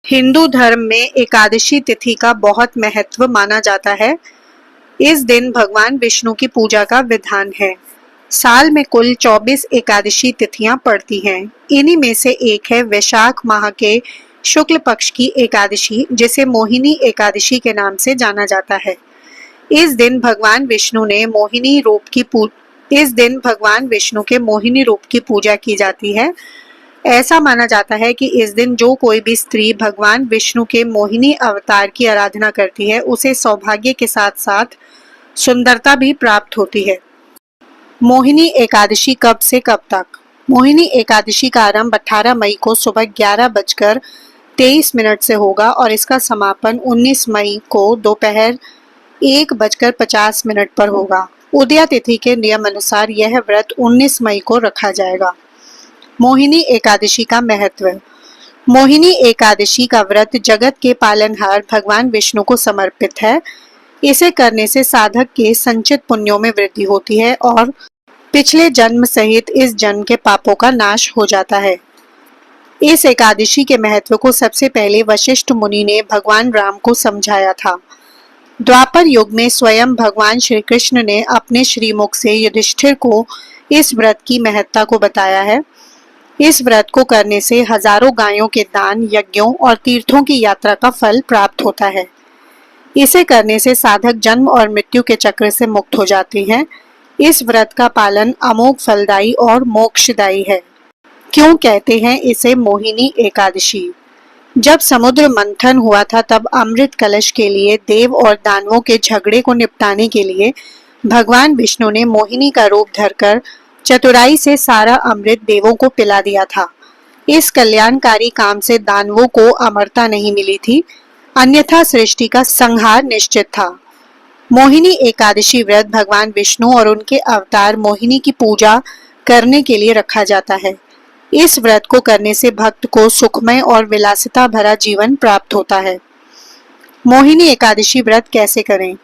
हिंदू धर्म में एकादशी तिथि का बहुत महत्व माना जाता है। इस दिन भगवान विष्णु की पूजा का विधान है। साल में कुल 24 एकादशी तिथियां पड़ती हैं। इन्हीं में से एक है वैशाख माह के शुक्ल पक्ष की एकादशी, जिसे मोहिनी एकादशी के नाम से जाना जाता है। इस दिन भगवान विष्णु के मोहिनी रूप की पूजा की जाती है। ऐसा माना जाता है कि इस दिन जो कोई भी स्त्री भगवान विष्णु के मोहिनी अवतार की आराधना करती है, उसे सौभाग्य के साथ साथ सुंदरता भी प्राप्त होती है। मोहिनी एकादशी कब से कब तक? मोहिनी एकादशी का आरंभ 18 मई को सुबह 11:23 से होगा और इसका समापन 19 मई को दोपहर 1:50 पर होगा। उदया तिथि के नियम अनुसार यह व्रत 19 मई को रखा जाएगा। मोहिनी एकादशी का महत्व। मोहिनी एकादशी का व्रत जगत के पालनहार भगवान विष्णु को समर्पित है। इसे करने से साधक के संचित पुण्यों में वृद्धि होती है और पिछले जन्म सहित इस जन्म के पापों का नाश हो जाता है। इस एकादशी के महत्व को सबसे पहले वशिष्ठ मुनि ने भगवान राम को समझाया था। द्वापर युग में स्वयं भगवान श्री कृष्ण ने अपने श्रीमुख से युधिष्ठिर को इस व्रत की महत्ता को बताया है। इस व्रत को करने से हजारों गायों के दान, यज्ञों और तीर्थों की यात्रा का फल प्राप्त होता है। इसे करने से साधक जन्म और मृत्यु के चक्र से मुक्त हो जाते हैं। इस व्रत का पालन अमोघ फलदायी और मोक्षदायी है। क्यों कहते हैं इसे मोहिनी एकादशी? जब समुद्र मंथन हुआ था, तब अमृत कलश के लिए देव और दानवों के झगड़े को निपटाने के लिए भगवान विष्णु ने मोहिनी का रूप धरकर चतुराई से सारा अमृत देवों को पिला दिया था। इस कल्याणकारी काम से दानवों को अमरता नहीं मिली थी, अन्यथा सृष्टि का संहार निश्चित था। मोहिनी एकादशी व्रत भगवान विष्णु और उनके अवतार मोहिनी की पूजा करने के लिए रखा जाता है। इस व्रत को करने से भक्त को सुखमय और विलासिता भरा जीवन प्राप्त होता है। मोहिनी एकादशी व्रत कैसे करें?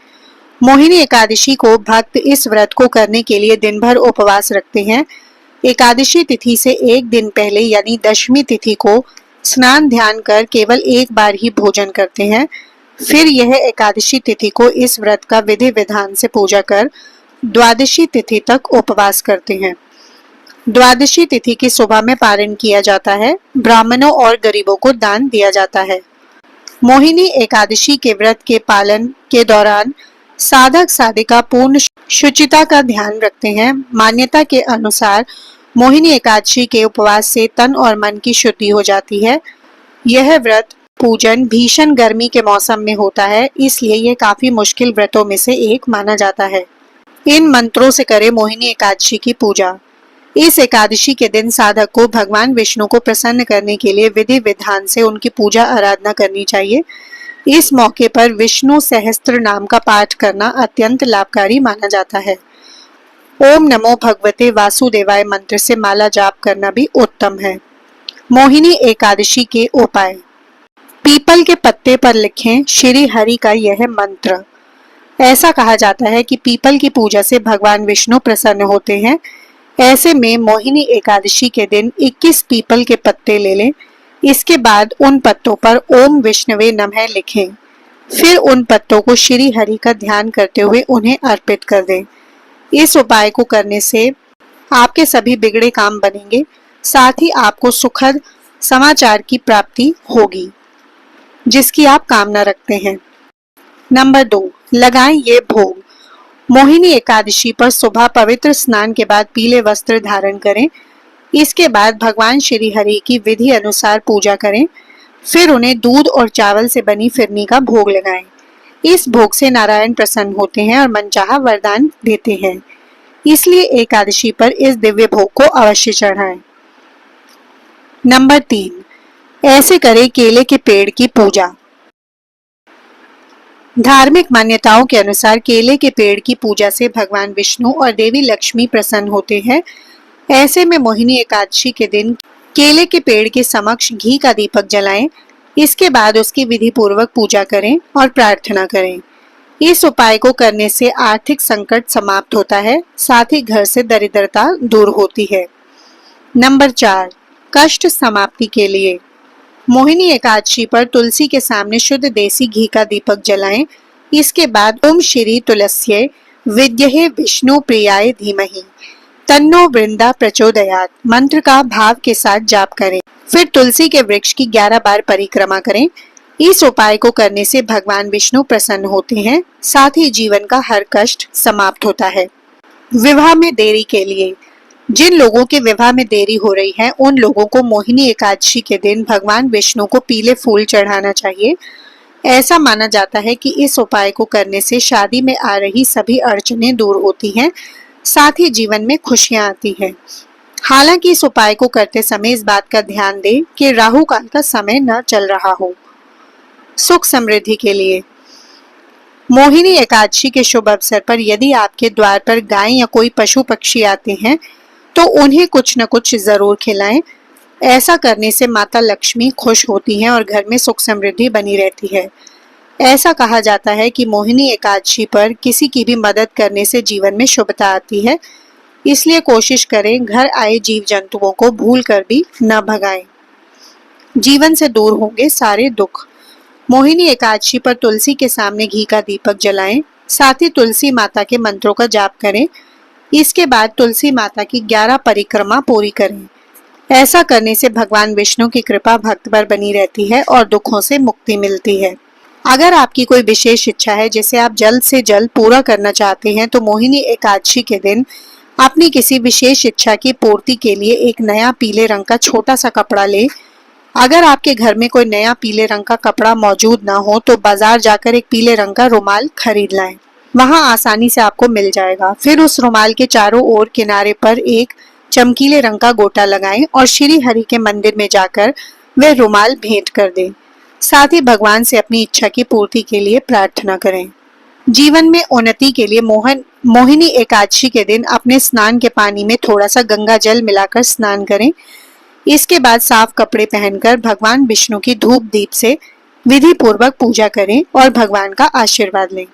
मोहिनी एकादशी को भक्त इस व्रत को करने के लिए दिन भर उपवास रखते हैं। एकादशी तिथि से एक दिन पहले यानी दशमी तिथि को स्नान ध्यान कर केवल एक बार ही भोजन करते हैं। फिर यह एकादशी तिथि को इस व्रत का विधि विधान से पूजा कर द्वादशी तिथि तक उपवास करते हैं। द्वादशी तिथि की सुबह में पारण किया जाता है। ब्राह्मणों और गरीबों को दान दिया जाता है। मोहिनी एकादशी के व्रत के पालन के दौरान साधक साधिका पूर्ण शुचिता का ध्यान रखते हैं। मान्यता के अनुसार मोहिनी एकादशी के उपवास से तन और मन की शुद्धि हो जाती है। यह व्रत पूजन भीषण गर्मी के मौसम में होता है, इसलिए यह काफी मुश्किल व्रतों में से एक माना जाता है। इन मंत्रों से करें मोहिनी एकादशी की पूजा। इस एकादशी के दिन साधक को भगवान विष्णु को प्रसन्न करने के लिए विधि विधान से उनकी पूजा आराधना करनी चाहिए। इस मौके पर विष्णु सहस्त्र नाम का पाठ करना अत्यंत लाभकारी माना जाता है। ओम नमो भगवते वासुदेवाय मंत्र से माला जाप करना भी उत्तम है। मोहिनी एकादशी के उपाय। पीपल के पत्ते पर लिखें श्री हरि का यह मंत्र। ऐसा कहा जाता है कि पीपल की पूजा से भगवान विष्णु प्रसन्न होते हैं। ऐसे में मोहिनी एकादशी के दिन 21 पीपल के पत्ते ले लें। इसके बाद उन पत्तों पर ओम विष्णवे नमः लिखें। फिर उन पत्तों को श्री हरि का ध्यान करते हुए उन्हें अर्पित कर दें। इस उपाय को करने से आपके सभी बिगड़े काम बनेंगे, साथ ही आपको सुखद समाचार की प्राप्ति होगी जिसकी आप कामना रखते हैं। नंबर 2, लगाएं ये भोग। मोहिनी एकादशी पर सुबह पवित्र स्नान के बाद पीले वस्त्र धारण करें। इसके बाद भगवान श्री हरि की विधि अनुसार पूजा करें। फिर उन्हें दूध और चावल से बनी फिरनी का भोग लगाएं। इस भोग से नारायण प्रसन्न होते हैं और मनचाहा वरदान देते हैं, इसलिए एकादशी पर इस दिव्य भोग को अवश्य चढ़ाएं। नंबर 3, ऐसे करें केले के पेड़ की पूजा। धार्मिक मान्यताओं के अनुसार केले के पेड़ की पूजा से भगवान विष्णु और देवी लक्ष्मी प्रसन्न होते हैं। ऐसे में मोहिनी एकादशी के दिन केले के पेड़ के समक्ष घी का दीपक जलाएं। इसके बाद उसकी विधि पूर्वक पूजा करें और प्रार्थना करें। इस उपाय को करने से आर्थिक संकट समाप्त होता है, साथ ही घर से दरिद्रता दूर होती है। नंबर 4, कष्ट समाप्ति के लिए। मोहिनी एकादशी पर तुलसी के सामने शुद्ध देसी घी का दीपक जलाएं। इसके बाद ओम श्री तुलस्ये विद्महे विष्णु प्रियाय धीमहि तन्नो वृंदा प्रचोदयात् मंत्र का भाव के साथ जाप करें। फिर तुलसी के वृक्ष की 11 बार परिक्रमा करें। इस उपाय को करने से भगवान विष्णु प्रसन्न होते हैं, साथ ही जीवन का हर कष्ट समाप्त होता है। विवाह में देरी के लिए जिन लोगों के विवाह में देरी हो रही है, उन लोगों को मोहिनी एकादशी के दिन भगवान विष्णु को पीले फूल चढ़ाना चाहिए। ऐसा माना जाता है कि इस उपाय को करने से शादी में आ रही सभी अड़चनें दूर होती हैं, साथ ही जीवन में खुशियां आती हैं। हालांकि इस उपाय को करते समय इस बात का ध्यान दें कि राहु काल का समय न चल रहा हो। सुख समृद्धि के लिए मोहिनी एकादशी के शुभ अवसर पर यदि आपके द्वार पर गाय या कोई पशु पक्षी आते हैं तो उन्हें कुछ न कुछ जरूर खिलाएं। ऐसा करने से माता लक्ष्मी खुश होती हैं और घर में सुख समृद्धि बनी रहती है। ऐसा कहा जाता है कि मोहिनी एकादशी पर किसी की भी मदद करने से जीवन में शुभता आती है, इसलिए कोशिश करें घर आए जीव जंतुओं को भूल कर भी न भगाएं। जीवन से दूर होंगे सारे दुख। मोहिनी एकादशी पर तुलसी के सामने घी का दीपक जलाएं, साथ ही तुलसी माता के मंत्रों का जाप करें। इसके बाद तुलसी माता की 11 परिक्रमा पूरी करें। ऐसा करने से भगवान विष्णु की कृपा भक्त पर बनी रहती है और दुखों से मुक्ति मिलती है। अगर आपकी कोई विशेष इच्छा है जिसे आप जल्द से जल्द पूरा करना चाहते हैं तो मोहिनी एकादशी के दिन अपनी किसी विशेष इच्छा की पूर्ति के लिए एक नया पीले रंग का छोटा सा कपड़ा ले। अगर आपके घर में कोई नया पीले रंग का कपड़ा मौजूद ना हो तो बाजार जाकर एक पीले रंग का रुमाल खरीद लाएं, वहां आसानी से आपको मिल जाएगा। फिर उस रुमाल के चारों ओर किनारे पर एक चमकीले रंग का गोटा लगाएं और श्री हरि के मंदिर में जाकर वह रुमाल भेंट कर दें। साथ ही भगवान से अपनी इच्छा की पूर्ति के लिए प्रार्थना करें। जीवन में उन्नति के लिए मोहिनी एकादशी के दिन अपने स्नान के पानी में थोड़ा सा गंगा जल मिलाकर स्नान करें। इसके बाद साफ कपड़े पहनकर भगवान विष्णु की धूप दीप से विधि पूर्वक पूजा करें और भगवान का आशीर्वाद लें।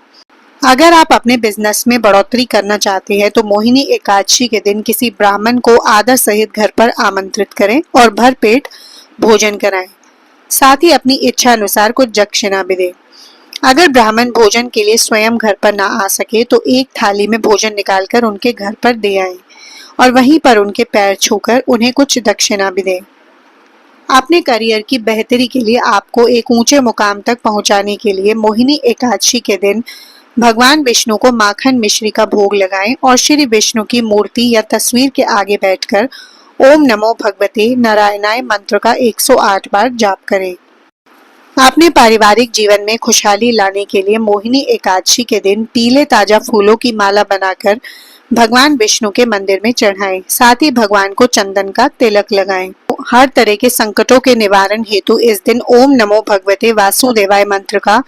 अगर आप अपने बिजनेस में बढ़ोतरी करना चाहते हैं तो मोहिनी एकादशी के दिन किसी ब्राह्मण को आदर सहित घर पर आमंत्रित करें और भरपेट भोजन कराएं। साथ ही अपनी इच्छा अनुसार कुछ दक्षिणा भी दें। अगर ब्राह्मण भोजन के लिए स्वयं घर पर ना आ सके तो एक थाली में भोजन निकालकर उनके घर पर दे आएं और वहीं पर उनके पैर छूकर उन्हें कुछ दक्षिणा भी दें। अपने करियर की बेहतरी के लिए आपको एक ऊंचे मुकाम तक पहुंचाने के लिए मोहिनी एकादशी के दिन भगवान विष्णु को माखन मिश्री का भोग लगाएं और श्री विष्णु की मूर्ति या तस्वीर के आगे बैठकर ओम नमो भगवते नारायणाय मंत्र का 108 बार जाप करें। अपने पारिवारिक जीवन में खुशहाली लाने के लिए मोहिनी एकादशी के दिन पीले ताजा फूलों की माला बनाकर भगवान विष्णु के मंदिर में चढ़ाएं। साथ ही भगवान को चंदन का तिलक लगाएं। हर तरह के संकटों के निवारण हेतु इस दिन ओम नमो भगवते वासुदेवाय मंत्र का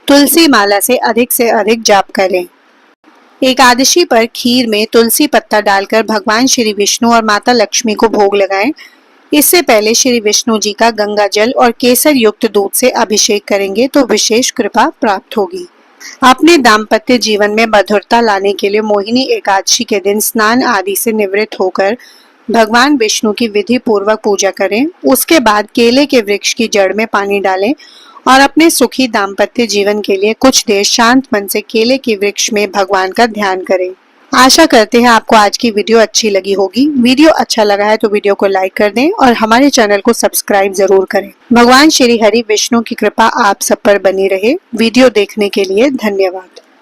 तुलसी माला से अधिक जाप करें। एकादशी पर खीर में तुलसी पत्ता डालकर भगवान श्री विष्णु और माता लक्ष्मी को भोग लगाएं। इससे पहले श्री विष्णु जी का गंगा जल और केसर युक्त दूध से अभिषेक करेंगे तो विशेष कृपा प्राप्त होगी। अपने दाम्पत्य जीवन में मधुरता लाने के लिए मोहिनी एकादशी के दिन स्नान आदि से निवृत्त होकर भगवान विष्णु की विधि पूर्वक पूजा करें। उसके बाद केले के वृक्ष की जड़ में पानी डालें और अपने सुखी दाम्पत्य जीवन के लिए कुछ देर शांत मन से केले के वृक्ष में भगवान का ध्यान करें। आशा करते हैं आपको आज की वीडियो अच्छी लगी होगी। वीडियो अच्छा लगा है तो वीडियो को लाइक कर दें और हमारे चैनल को सब्सक्राइब जरूर करें। भगवान श्री हरि विष्णु की कृपा आप सब पर बनी रहे। वीडियो देखने के लिए धन्यवाद।